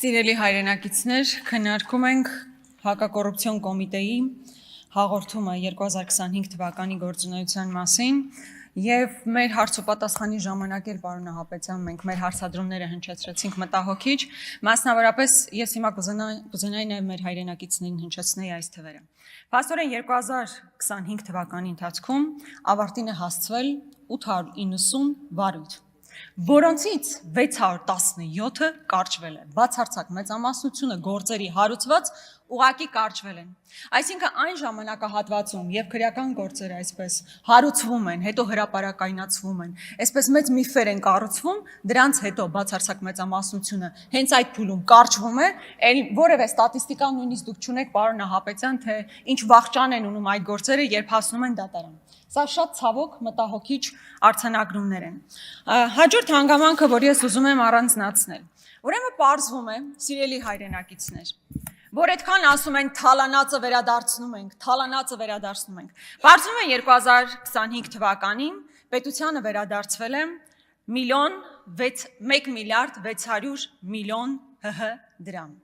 Սիրելի հայրենակիցներ, քննարկում ենք հակակոռուպցիոն կոմիտեի հաղորդումը 2025 թվականի գործունեության մասին եւ մեր հարցոպատասխանի ժամանակ էլ պարոն Նահապետյան մենք մեր հարցադրումները հնչեցրեցինք մտահոգիչ, մասնավորապես ես հիմա կուզենայի նաեւ մեր հայրենակիցներին հնչեցնել այս թվերը։ Փաստորեն 2025 թվականի ընթացքում ավարտին է հասցվել 890 վարույթ, որոնցից 617-ը կարճվել է, բացարձակ մեծամասնությունը գործերի հարուցված ուղղակի կարճվել են։ Այսինքն այն ժամանակահատվածում, երբ քրեական գործերը այսպես հարուցվում են, հետո հրապարակայնացվում են, այսպես մեծ միֆեր են կառուցվում, դրանց հետո բացարձակ մեծամասնությունը հենց այդ փուլում կարճվում է, որևէ ստատիստիկա նույնիսկ դուք չունեք, պարոն Նահապետյան, թե ինչ վախճան են ունում այդ գործերը, երբ հասնում են դատարան։ Սա շատ ցավոք մտահոգիչ արձանագրումներ են։ Հաջորդ հանգամանքը, որ ես ուզում եմ առանձնացնել, ուրեմն պարզվում է, սիրելի հայրենակիցներ, որ այդքան ասում են թալանածը վերադարձնում ենք։ Պարզվում է 2025 թվականին պետությանը վերադարձվել է 1 միլիարդ 600 միլիոն ՀՀ դրամ։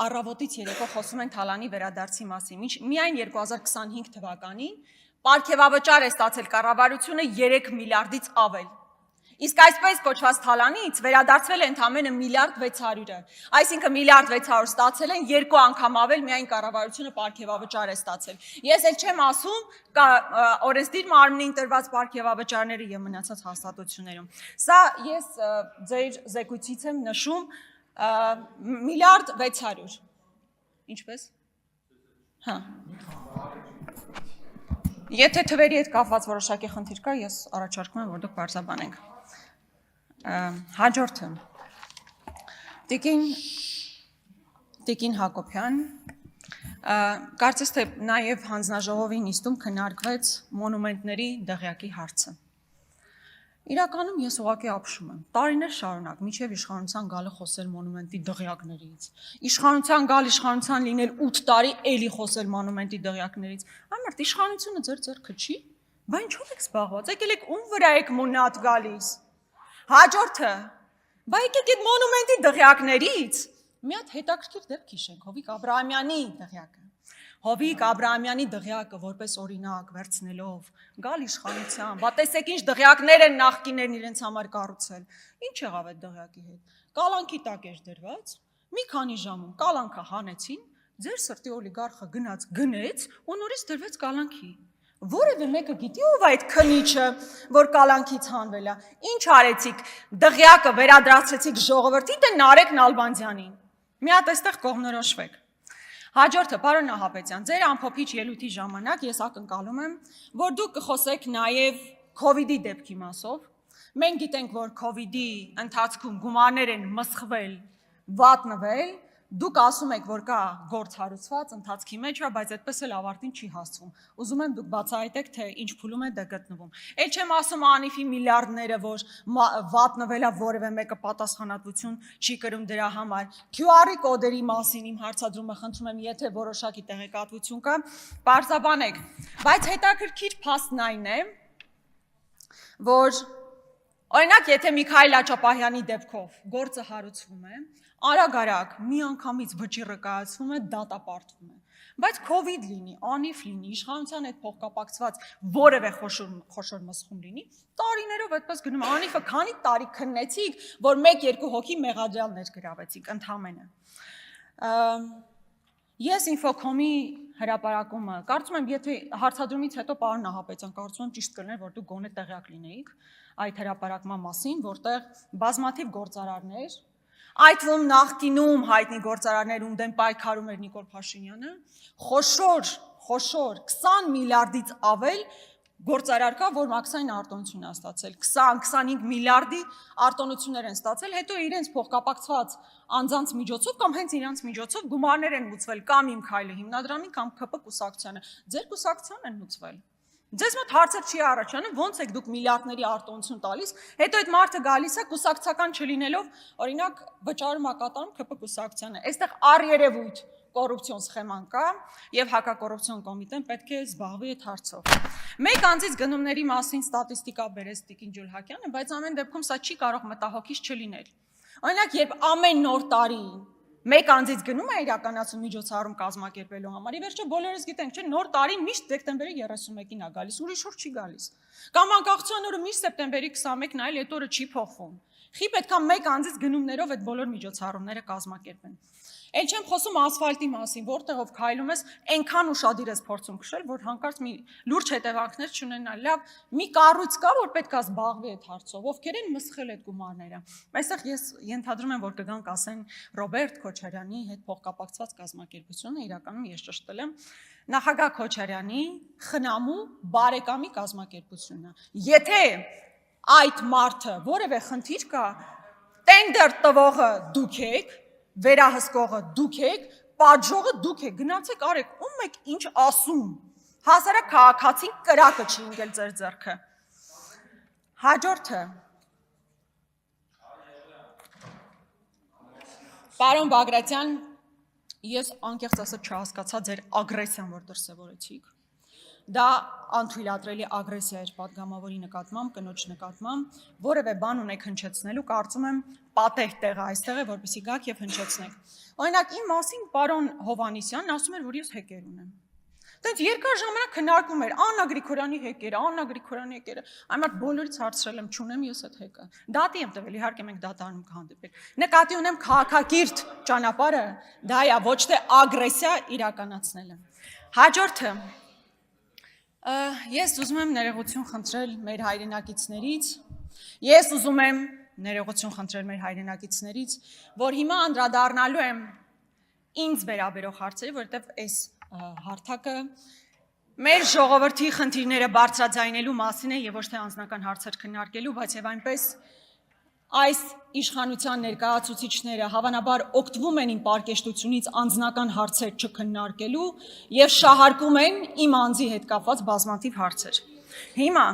Առավոտից երեկո խոսում են թալանի վերադարձի մասին, միայն 2025 թվականին պարգևավճար է ստացել կառավարությունը 3 միլիարդից ավել։ Իսկ այսպես կոչված թալանից վերադարձվել է ընդամենը 1 միլիարդ 600-ը։ Այսինքն 1 միլիարդ 600 ստացել են, 2 անգամ ավել միայն կառավարությունը պարգևավճար է ստացել։ Ես էլ չեմ ասում օրենսդիր մարմնին տրված պարգևավճարները եւ մնացած հաստատություններում։ Սա ես ձեր զեկույցից եմ նշում 1 միլիարդ 600։ Ինչպես։ Հա։ Եթե թվերի հետ կապված որոշակի խնդիր կա, ես առաջարկում եմ, որ դուք բարձրաբանենք։ Հաջորդը։ Տիկին Հակոբյան, կարծես թե նաև հանձնաժողովի նիստում քննարկվեց մոնումենտների դղյակի հարցը։ Իրականում ես ուղղակի ապշում եմ, տարիներ շարունակ, մինչև իշխանության գալը խոսել մոնումենտի դղյակներից, իշխանության լինել 8 տարի էլի խոսել մոնումենտի դղյակներից, այմարդ իշխանությունը ձեր ձեռքը չի, բա ինչով եք զբաղված, եկել եք ում վրա եք մունատ գալիս, հաջորդը, բա եկեք այդ մոնումենտի դղյակներից, մի հատ հետաքրքիր դեպք հիշենք, Հովիկ Աբրահամյանի դղյակը։ Հովիկ Աբրահամյանի դղյակը որպես օրինակ վերցնելով գալ իշխանության, բա տեսեք ինչ դղյակներ են նախկիներն իրենց համար կառուցել։ Ինչ եղավ այդ դղյակի հետ։ Կալանքի տակ էր դրված, մի քանի ժամում կալանքը հանեցին, ձեր սրտի օլիգարխը գնեց ու նորից դրվեց կալանքի։ Որևէ մեկը գիտի ով այդ քնիչը, որ կալանքից հանվել է։ Ինչ արեցիք, դղյակը վերադարձրեցիք ժողովրդին, թե Նարեկ Նալբանդյանին։ Մի հատ այստեղ կողմնորոշվեք։ Հաջորդը, պարոն Նահապետյան, ձեր ամփոփիչ ելույթի ժամանակ ես ակնկալում եմ, որ դուք կխոսեք նաև COVID-ի դեպքի մասով։ Մենք գիտենք, որ COVID-ի ընթացքում գումարներ են մսխվել, վատնվել, դուք ասում եք, որ կա գործ հարուցված ընթացքի մեջ, բայց այդպես էլ ավարտին չի հասցվում։ Ուզում եմ դուք բացահայտեք, թե ինչ փուլում է դա գտնվում։ Էլ չեմ ասում անիֆի միլիարդները, որ վատնվել է, որևէ մեկը պատասխանատվություն չի կրում դրա համար։ QR-ի կոդերի մասին իմ հարցադրումը խնդրում եմ, եթե որոշակի տեղեկատվություն կա, պարզաբանեք։ Բայց հետաքրքիր փաստն այն է, որ օրինակ, եթե Միքայել Աճապահյանի դեպքով գործը հարուցվում է, արագ միանգամից վճիռը կայացվում է, դատապարտվում է։ Բայց COVID լինի, անիֆ լինի, իշխանության հետ փոխկապակցված որևէ խոշոր մսխում լինի, տարիներով այդպես գնում է, անիֆը քանի տարի քննեցիք, որ 1-2 հոգի մեղադրյալ ներգրավեցիք ընդամենը։ Ես Infocom-ի հրապարակումը, կարծում եմ, եթե հարցադրումից հետո պարոն Նահապետյան, կարծում եմ ճիշտ կլիներ, որ դուք գոնե տեղյակ լինեիք այդ հրապարակման մասին, որտեղ բազմաթիվ գործարարներ, այդ ում նախկինում հայտնի գործարարներ, ում դեմ պայքարում էր Նիկոլ Փաշինյանը, խոշոր 20 միլիարդից ավել գործարար կա, որ մաքսային արտոնություն է ստացել, 20-25 միլիարդի արտոնություններ են ստացել, հետո իրենց փոխկապակցված անձանց միջոցով կամ հենց իրենց միջոցով գումարներ են մուծվել կամ Իմ Քայլը հիմնադրամին կամ ՔՊ կուսակցությանը, ձեր կուսակցության են մուծվել։ Ձեզ մոտ հարցը չի առաջանում, ոնց եք դուք միլիարդների արտոնություն տալիս, հետո այդ մարդը գալիս է կուսակցական չլինելով, օրինակ վճարում կատարում ՔՊ կուսակցությանը։ Այստեղ առերևույթ կոռուպցիոն սխեման կա եւ հակակոռուպցիոն կոմիտեն պետք է զբաղվի այդ հարցով։ Մեկ անձից գնումների մասին ստատիստիկա բերեց Տիկին Ջուլհակյանը, բայց ամեն դեպքում սա չի կարող մտահոգիչ չլինել։ Օրինակ, երբ ամեն նոր տարի մեկ անձից գնում է իրականացում միջոցառում կազմակերպելու համար, ի վերջո բոլորս գիտենք, չէ, նոր տարին միշտ դեկտեմբերի 31-ին է գալիս, ուրիշ օր չի գալիս։ Կամ անկախության օրը միշտ սեպտեմբերի 21-ն է, այդ օրը չի փոխվում։ Խի պետք է մեկ անձից գնումներով այդ բոլոր միջոցառումները կազմակերպեն։ Էլ չեմ խոսում ասֆալտի մասին, որտեղով քայլում ես, այնքան ուշադիր ես փորձում քշել, որ հանկարծ մի լուրջ հետևանքներ չունենա։ Լավ, մի կառույց կա, որ պետք է զբաղվի այդ հարցով, ովքեր են մսխել այդ գումարները։ Այստեղ ես ենթադրում եմ, որ կգանք ասեն Ռոբերտ Քոչարյանի հետ փոխկապակցված կազմակերպությունը, իրականում ես ճշտել եմ, նախագահ Քոչարյանի խնամու բարեկամի կազմակերպությունը։ Եթե այդ մարդը որևէ խնդիր կա, տենդեր տվողը դուք եք, վերահսկողը դուք եք, պատժողը դուք եք, գնացեք արեք, ում եք ինչ ասում, հասարակ քաղաքացին կրակը չի ընկել ձեր ձեռքը։ Հաջորդը, պարոն Բագրատյան, ես անկեղծ ասած չհասկացա ձեր ագրեսիան, որ դրսևորեցիք։ Դա անթույլատրելի ագրեսիա էր պատգամավորի նկատմամբ, կնոջ նկատմամբ, որևէ բան ունեք հնչեցնելու, կարծում եմ պատեհ տեղը այստեղ է, որպեսզի գաք եւ հնչեցնեք։ Օրինակ իմ մասին պարոն Հովհաննիսյանն ասում էր, որ ես հեկեր ունեմ։ Դեռ երկար ժամանակ քննարկում էր Աննա Գրիգորյանի հեկերը, Աննա Գրիգորյանի հեկերը։ Այն մարդ բոլորից հարցրել եմ, չունեմ ես այդ հեկը։ Դատի եմ տվել, իհարկե մենք դատարանում կհանդիպենք։ Նկատի ունեմ քաղաքակիրթ ճանապարհը, դա է, ոչ թե ագրեսիա իրականացնելը։ Հաջորդը Ես ուզում եմ ներողություն խնդրել մեր հայրենակիցներից, որ հիմա անդրադառնալու եմ ինձ վերաբերող հարցերի, որովհետև այս հարթակը մեր ժողովրդի խնդիրները բարձրաձայնելու մասին է եւ ոչ թե անձնական հարցեր քննարկելու, բայց եւ այնպես այս իշխանության ներկայացուցիչները հավանաբար օգտվում են իմ պարկեշտությունից անձնական հարցեր չքննարկելու եւ շահարկում են իմ անձի հետ կապված բազմաթիվ հարցեր։ Հիմա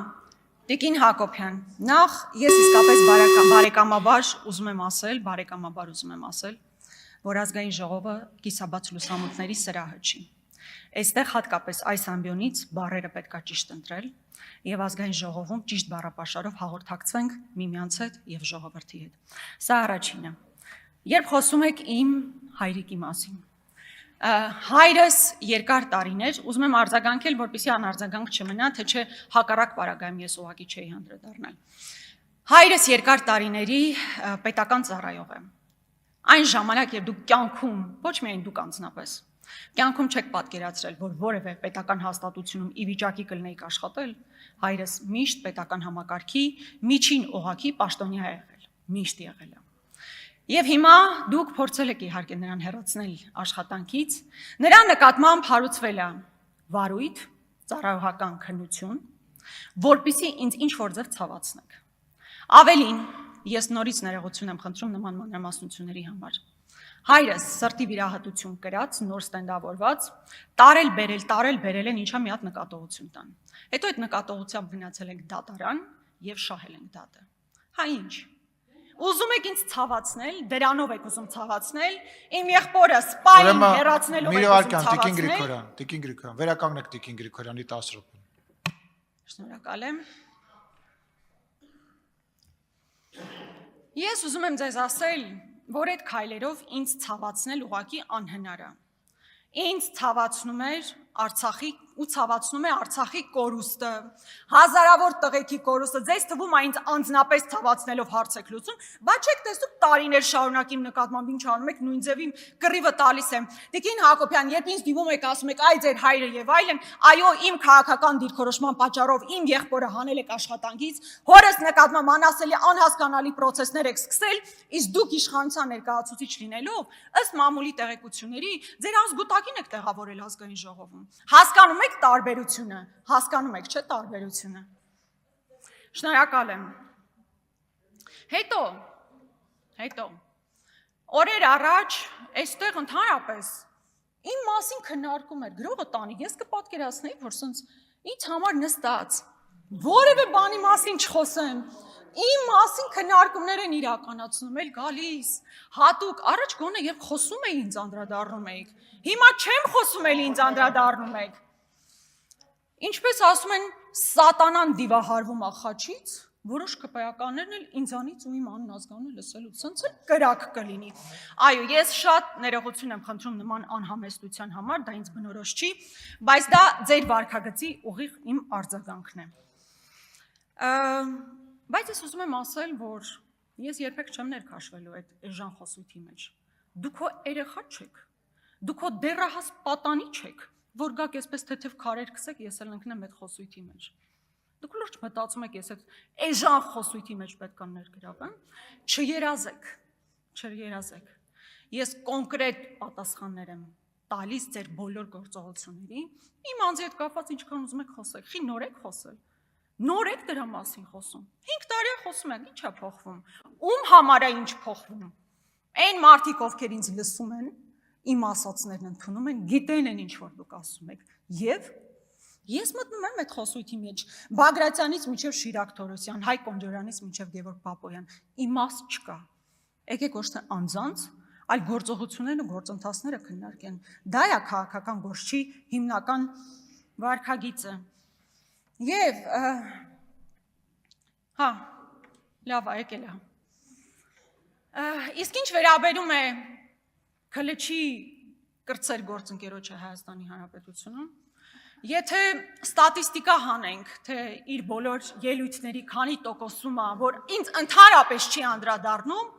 Տիկին Հակոբյան, նախ ես իսկապես բարեկամաբար ուզում եմ ասել, որ ազգային ժողովը կիսաբաց լուսամուտների սրահը չի։ Այստեղ հատկապես այս ամբիոնից բառերը պետք է ճիշտ ընտրել եւ ազգային ժողովում ճիշտ բառապաշարով հաղորդակցվենք միմյանց հետ եւ ժողովրդի հետ։ Սա առաջինը։ Երբ խոսում եք իմ հայրիկի մասին, հայրս երկար տարիներ, ուզում եմ արձագանքել, որպեսզի անարձագանք չմնա, թե չէ հակառակ պարագայում ես ուղղակի չէի հանդրադառնալ։ Հայրս երկար տարիների պետական ծառայող է։ Այն ժամանակ, երբ դուք կյանքում, ոչ միայն դուք անձնապես, կյանքում չեք պատկերացրել, որ որևէ պետական հաստատությունում ի վիճակի կլինեիք աշխատել, հայրս միշտ պետական համակարգի միջին օղակի պաշտոնյա է եղել, միշտ եղել է։ Եվ հիմա դուք փորձել եք իհարկե նրան հեռացնել աշխատանքից, նրա նկատմամբ հարուցվել է վարույթ, ծառայողական քննություն, որպեսզի ինձ ինչ-որ ձև ցավացնեք։ Ավելին, ես նորից ներողություն եմ խնդրում նման մանրամասնությունների համար։ Հայրս սրտի վիրահատություն կրած, նոր ստենդավորված, տարել բերել են ինչա մի հատ նկատողություն տան։ Հետո այդ նկատողությամբ գնացել ենք դատարան եւ շահել ենք դատը։ Հա ինչ։ Ուզում եք ինձ ցավացնել, դրանով եք ուզում ցավացնել, իմ եղբորը սպային հեռացնելով եք ուզում ցավացնել։ Տիկին Գրիգորյան, վերականգնեք Տիկին Գրիգորյանի 10 րոպեն։ Շնորհակալ եմ։ Ես ուզում եմ ձեզ ասել, որ այդ քայլերով ինձ ցավացնել ուղղակի անհնար է։ Ինձ ցավացնում էր Արցախի կորուստը, հազարավոր տղեկի կորուստը, ձեզ թվում է ինձ անձնապես ցավացնելով հարց եք լուծում, բայց չեք տեսնում տարիներ շարունակ իմ նկատմամբ ինչ անում եք, նույն ձևին կռիվը տալիս եմ։ Տիկին Հակոբյան, երբ ինձ դիմում եք, ասում եք, այ ձեր հայրը եւ այլն, այո, իմ քաղաքական դիրքորոշման պատճառով իմ եղբորը հանել եք աշխատանքից, հորս նկատմամբ անասելի անհասկանալի պրոցեսներ եք սկսել, իսկ դուք իշխանության ներկայացուցիչ լինելով, ըստ մամուլի տեղեկությունների, ձեր ազգուտակին եք տեղավորել ազգային ժողովում։ Հասկանում եք տարբերությունը, հասկանում եք, չէ՞ տարբերությունը։ Շնորհակալ եմ։ Հետո օրեր առաջ այստեղ ընդհանրապես իմ մասին քննարկում էր գրողը տանի, ես կպատկերացնեի, որ սենց ինձ համար նստած որևէ բանի մասին չխոսեմ, իմ մասին քննարկումներ են իրականացնում, էլ գալիս, հատուկ, առաջ գոնե եւ խոսում էի ինձ անդրադառնում էիք, հիմա չեմ խոսում էլ ինձ անդրադառնում եք։ Ինչպես ասում են, սատանան դիվահարվում ա խաչից, որոշ ԿՊԱ-ականներն էլ ինձանից ու իմ Անն ազգանունը լսելու ցնցը կրակ կլինի։ Այո, ես շատ ներողություն եմ խնդրում նման անհամեստության համար, դա ինձ բնորոշ չի, բայց դա ձեր վարքագծի ուղիղ իմ արձագանքն է։ Բայց ես ուզում եմ ասել, որ ես երբեք չեմ ներքաշվելու այդ էժան խոսույթի մեջ։ Դուք քո երեխա չեք, դուք քո դեռահաս պատանի չեք, որ գաք այսպես թեթև քարեր քսեք, ես էլ ընկնեմ այդ խոսույթի մեջ։ Դուք լուրջ մտածում եք, ես այդ էժան խոսույթի մեջ պետք է ներգրավեմ, չերազեք։ Ես կոնկրետ պատասխաններ եմ տալիս ձեր բոլոր գործողությունների, իմ անձի հետ կապված ինչքան ուզում եք խոսեք, խի նոր եք խոսել։ Նոր եք դրա մասին խոսում։ 5 տարի է խոսում եք, ի՞նչ է փոխվում։ Ում համար է ինչ փոխվում։ Այն մարդիկ, ովքեր ինձ լսում են, իմ ասածներն ընդունում են, գիտեն են ինչ որ դուք ասում եք։ Եվ ես մտնում եմ այդ խոսույթի մեջ, Բագրատյանից մինչև Շիրակ Թորոսյան, Հայկ Կոնջորյանից մինչև Գևորգ Պապոյան, իմաստ չկա։ Եկեք ոչ թե անձանց, այլ գործողություններն ու գործընթացները քննարկեն։ Դա է քաղաքական գործի հիմնական վարքագիծը։ Եվ լավ է, եկել է։ Իսկ ինչ վերաբերում է Քլչի կրտսեր գործընկերոջը Հայաստանի Հանրապետությունում, եթե ստատիստիկա հանենք, թե իր բոլոր ելույթների քանի տոկոսում է, որ ինձ ընդհանրապես չի անդրադառնում,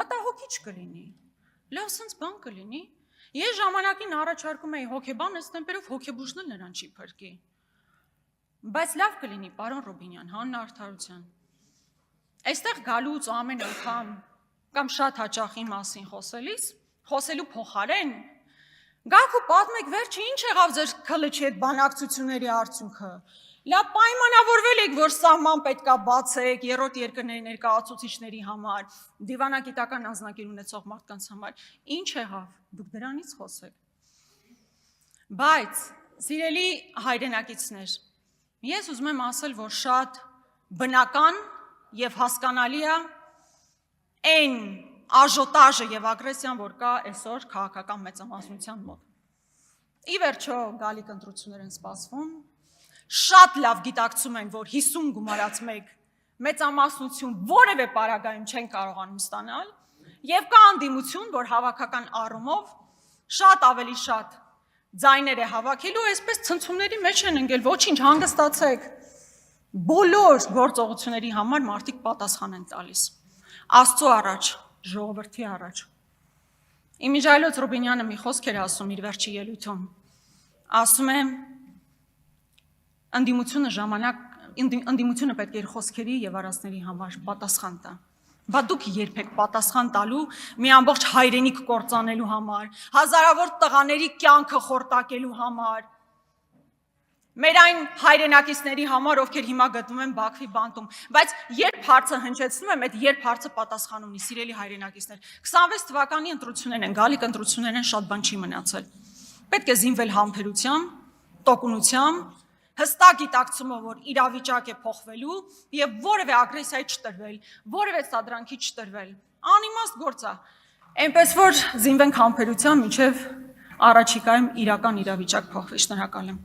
մտահոգիչ կլինի, լավ սենց բան կլինի, ես ժամանակին առաջարկում էի հոգեբան, այս տեմպերով հոգեբուժն էլ նրան չի փրկի, բայց լավ կլինի, պարոն Ռոբինյան, Հաննա Արդարության, այստեղ գալուց ամեն անգամ կամ շատ հաճախ իմ մասին խոսելու փոխարեն, գաք ու պատմեք վերջը ինչ եղավ ձեր Քլչի հետ բանակցությունների արդյունքը, լավ պայմանավորվել եք, որ սահման պետքա բացեք երրորդ երկրների ներկայացուցիչների համար, դիվանագիտական անձնակիր ունեցող մարդկանց համար, ինչ եղավ, դուք դրանից խոսեք։ Բայց, սիրելի հայրենակիցներ, ես ուզում եմ ասել, որ շատ բնական եւ հասկանալի է այն աժոտաժը եւ ագրեսիան, որ կա այսօր քաղաքական մեծամասնության մոտ։ Ի վերջո գալիք ընտրություններ են սպասվում, շատ լավ գիտակցում են, որ 50 գումարած մեկ մեծամասնություն որևէ պարագայում չեն կարողանում ստանալ, եւ կա անդիմություն, որ հավաքական առումով շատ ավելի շատ ձայներ է հավաքելու, այսպես ցնցումների մեջ են ընկել, ոչինչ, հանգստացեք։ Բոլոր գործողությունների համար մարդիկ պատասխան են տալիս։ Աստծո առաջ, ժողովրդի առաջ։ Իմիջայլոց Ռուբինյանը մի խոսք էր ասում իր վերջի ելույթում։ Ասում է, ընդդիմությունը պետք է իր խոսքերի եւ արածների համար պատասխան տա։ Բա դուք երբեք պատասխան տալու մի ամբողջ հայրենիք կործանելու համար, հազարավոր տղաների կյանքը խորտակելու համար, մեր այն հայրենակիցների համար, ովքեր հիմա գտնվում են Բաքվի բանտում, բայց երբ հարցը հնչեցնում եմ, այդ երբ հարցը պատասխան ունի, սիրելի հայրենակիցներ, 26 թվականի ընտրություններն են, գալիք ընտրություններն են, շատ բան չի մնացել։ Պետք է զինվել համբերությամբ, տոկունությամբ, հստակ գիտակցումով, որ իրավիճակ է փոխվելու եւ որևէ ագրեսիայի չտրվել, որևէ սադրանքի չտրվել։ Անիմաստ գործ է։ Այնպես որ զինվենք համբերությամբ, մինչեւ առաջիկայում իրական իրավիճակ փոխվի։ Շնորհակալ եմ։